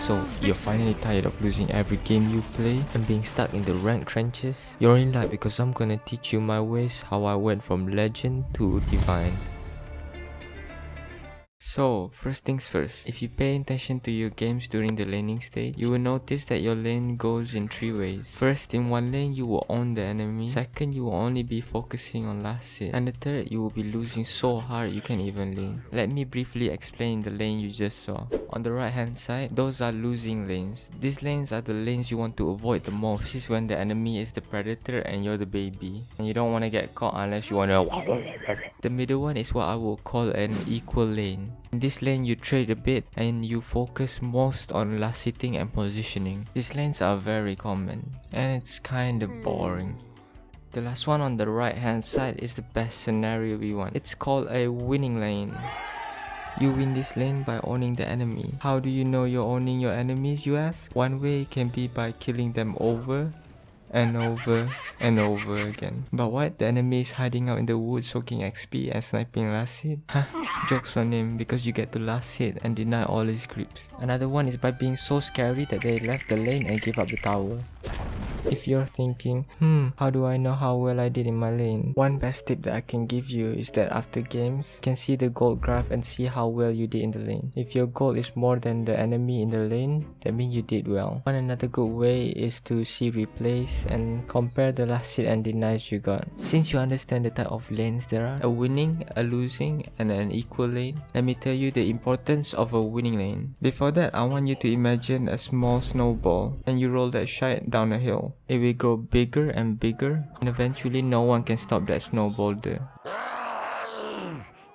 So, you're finally tired of losing every game you play and being stuck in the ranked trenches? You're in luck because I'm gonna teach you my ways, how I went from legend to divine. So, first things first, if you pay attention to your games during the laning stage, you will notice that your lane goes in 3 ways. First, in one lane, you will own the enemy. Second, you will only be focusing on last hit. And the third, you will be losing so hard you can't even lane. Let me briefly explain the lane you just saw. On the right hand side, those are losing lanes. These lanes are the lanes you want to avoid the most. This is when the enemy is the predator and you're the baby. And you don't want to get caught unless you want to... The middle one is what I will call an equal lane. In this lane, you trade a bit and you focus most on last hitting and positioning. These lanes are very common and it's kinda boring. The last one on the right hand side is the best scenario we want. It's called a winning lane. You win this lane by owning the enemy. How do you know you're owning your enemies, you ask? One way can be by killing them over and over and over again. But what? The enemy is hiding out in the woods soaking XP and sniping last hit? Huh? Jokes on him, because you get to last hit and deny all his creeps. Another one is by being so scary that they left the lane and gave up the tower. If you're thinking, how do I know how well I did in my lane? One best tip that I can give you is that after games, you can see the gold graph and see how well you did in the lane. If your gold is more than the enemy in the lane, that means you did well. One another good way is to see replays and compare the last hit and denies you got. Since you understand the type of lanes there are, a winning, a losing, and an equal lane, let me tell you the importance of a winning lane. Before that, I want you to imagine a small snowball and you roll that shit down a hill. It will grow bigger and bigger, and eventually no one can stop that snowball there.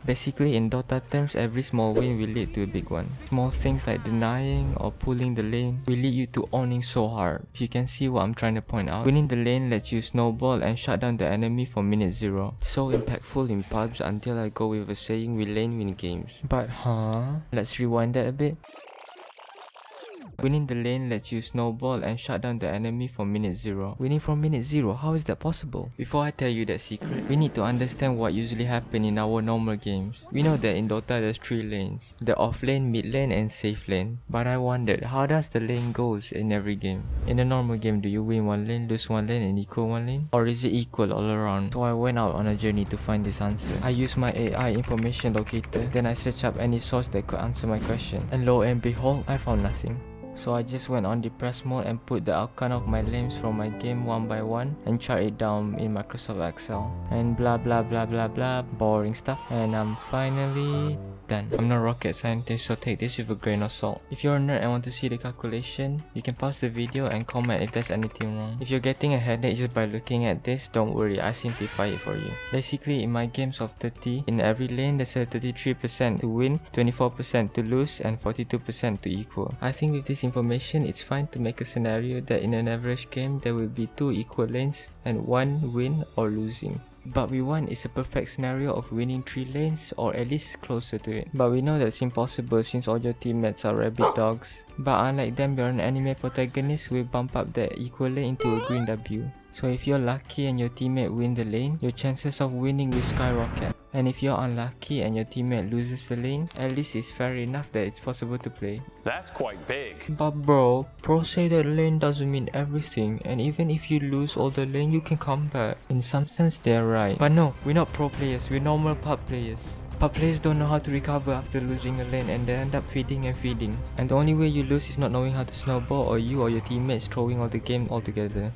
Basically, in Dota terms, every small win will lead to a big one. Small things like denying or pulling the lane will lead you to owning so hard. If you can see what I'm trying to point out, winning the lane lets you snowball and shut down the enemy for minute 0. It's so impactful in pubs until I go with a saying we lane win games. But let's rewind that a bit. Winning the lane lets you snowball and shut down the enemy for minute 0. Winning from minute 0, how is that possible? Before I tell you that secret, we need to understand what usually happens in our normal games. We know that in Dota there's 3 lanes, the off lane, mid lane and safe lane. But I wondered, how does the lane goes in every game? In a normal game, do you win one lane, lose one lane and equal one lane? Or is it equal all around? So I went out on a journey to find this answer. I used my AI information locator, then I searched up any source that could answer my question. And lo and behold, I found nothing. So I just went on depress mode and put the outcome of my lanes from my game one by one and chart it down in Microsoft Excel. And blah blah blah blah blah, boring stuff. And I'm finally done. I'm not a rocket scientist, so take this with a grain of salt. If you're a nerd and want to see the calculation, you can pause the video and comment if there's anything wrong. If you're getting a headache just by looking at this, don't worry, I simplify it for you. Basically, in my games of 30, in every lane there's a 33% to win, 24% to lose, and 42% to equal. I think with this information, it's fine to make a scenario that in an average game, there will be 2 equal lanes and 1 win or losing. But we want is a perfect scenario of winning 3 lanes or at least closer to it. But we know that's impossible since all your teammates are rabbit dogs. But unlike them, you're an anime protagonist who will bump up that equal lane into a green W. So if you're lucky and your teammate win the lane, your chances of winning will skyrocket. And if you're unlucky and your teammate loses the lane, at least it's fair enough that it's possible to play. That's quite big. But bro, pros say that lane doesn't mean everything, and even if you lose all the lane, you can come back. In some sense, they're right. But no, we're not pro players, we're normal pub players. Pub players don't know how to recover after losing a lane and they end up feeding and feeding. And the only way you lose is not knowing how to snowball or you or your teammates throwing all the game altogether.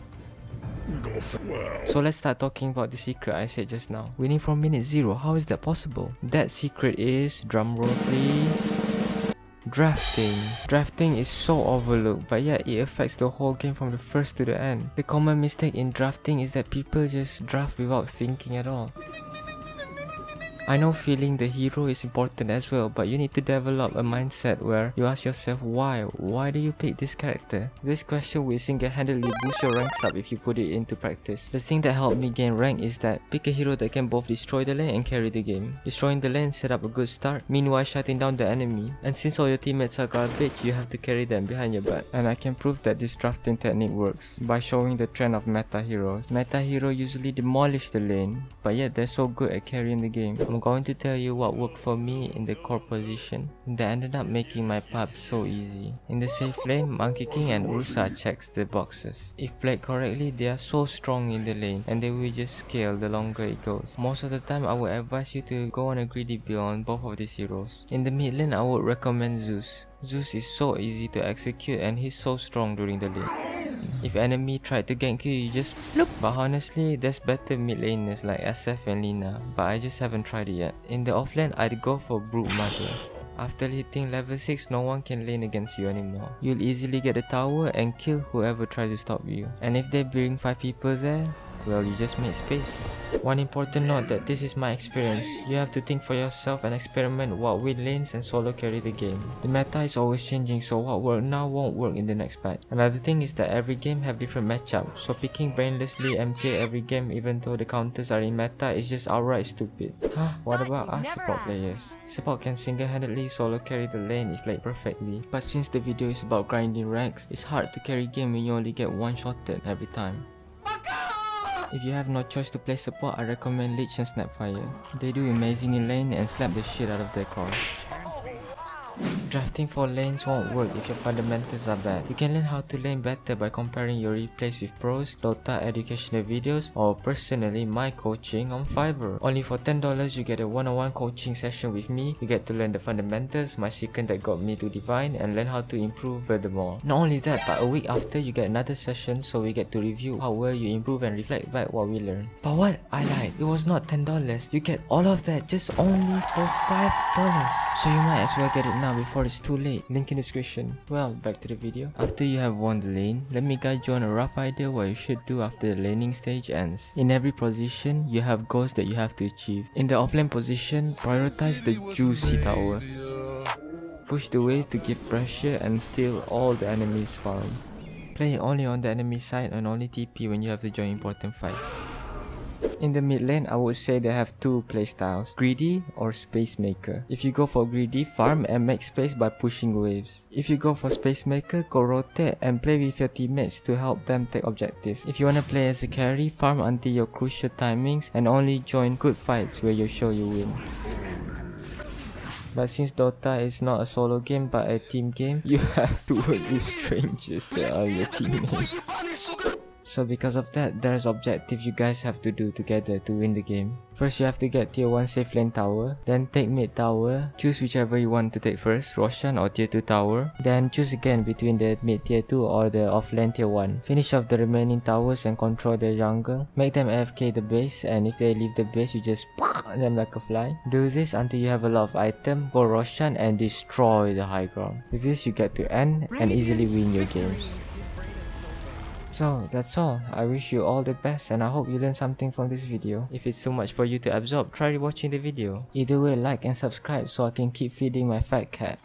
So let's start talking about the secret I said just now. Winning from minute 0, how is that possible? That secret is, drumroll please, drafting. Drafting is so overlooked, but yet it affects the whole game from the first to the end. The common mistake in drafting is that people just draft without thinking at all. I know feeling the hero is important as well, but you need to develop a mindset where you ask yourself why do you pick this character? This question will single-handedly boost your ranks up if you put it into practice. The thing that helped me gain rank is that pick a hero that can both destroy the lane and carry the game. Destroying the lane set up a good start, meanwhile shutting down the enemy. And since all your teammates are garbage, you have to carry them behind your back. And I can prove that this drafting technique works by showing the trend of meta heroes. Meta hero usually demolish the lane, but yet they're so good at carrying the game. I'm going to tell you what worked for me in the core position that ended up making my path so easy. In the safe lane, Monkey King and Ursa checks the boxes. If played correctly, they are so strong in the lane and they will just scale the longer it goes. Most of the time, I would advise you to go on a greedy build on both of these heroes. In the mid lane, I would recommend Zeus. Zeus is so easy to execute and he's so strong during the lane. If enemy tried to gank you, you just bloop. But honestly, there's better mid laners like SF and Lina, but I just haven't tried it yet. In the offlane, I'd go for Brute Mother. After hitting level 6, no one can lane against you anymore. You'll easily get the tower and kill whoever tries to stop you. And if they bring 5 people there, well, you just made space. One important note that this is my experience. You have to think for yourself and experiment what win lanes and solo carry the game. The meta is always changing, so what worked now won't work in the next patch. Another thing is that every game have different matchups, so picking brainlessly MK every game even though the counters are in meta is just outright stupid. What about us support players? Support can single-handedly solo carry the lane if played perfectly, but since the video is about grinding ranks, it's hard to carry game when you only get one-shotted every time. If you have no choice to play support, I recommend Lich and Snapfire. They do amazing in lane and slap the shit out of their cores. Drafting for lanes won't work if your fundamentals are bad. You can learn how to lane better by comparing your replays with pros, Dota educational videos, or personally my coaching on Fiverr. Only for $10 you get a one-on-one coaching session with me. You get to learn the fundamentals, my secret that got me to divine, and learn how to improve furthermore. Not only that, but a week after you get another session so we get to review how well you improve and reflect back what we learned. But what? I lied. It was not $10. You get all of that just only for $5. So you might as well get it now before it's too late. Link in the description. Well, back to the video. After you have won the lane, let me guide you on a rough idea what you should do after the laning stage ends. In every position, you have goals that you have to achieve. In the offlane position, prioritize the juicy tower. Push the wave to give pressure and steal all the enemy's farm. Play only on the enemy side and only TP when you have to join important fight. In the mid lane, I would say they have two playstyles, greedy or space maker. If you go for greedy, farm and make space by pushing waves. If you go for space maker, go rotate and play with your teammates to help them take objectives. If you wanna play as a carry, farm until your crucial timings and only join good fights where you show you win. But since Dota is not a solo game but a team game, you have to work with strangers that are your teammates. So because of that, there's objectives you guys have to do together to win the game. First, you have to get tier 1 safe lane tower, then take mid tower, choose whichever you want to take first, Roshan or tier 2 tower, then choose again between the mid tier 2 or the off lane tier 1. Finish off the remaining towers and control the jungle, make them AFK the base, and if they leave the base, you just them like a fly. Do this until you have a lot of item, go Roshan and destroy the high ground. With this, you get to end and easily win your games. So that's all. I wish you all the best and I hope you learned something from this video. If it's too much for you to absorb, try rewatching the video. Either way, like and subscribe so I can keep feeding my fat cat.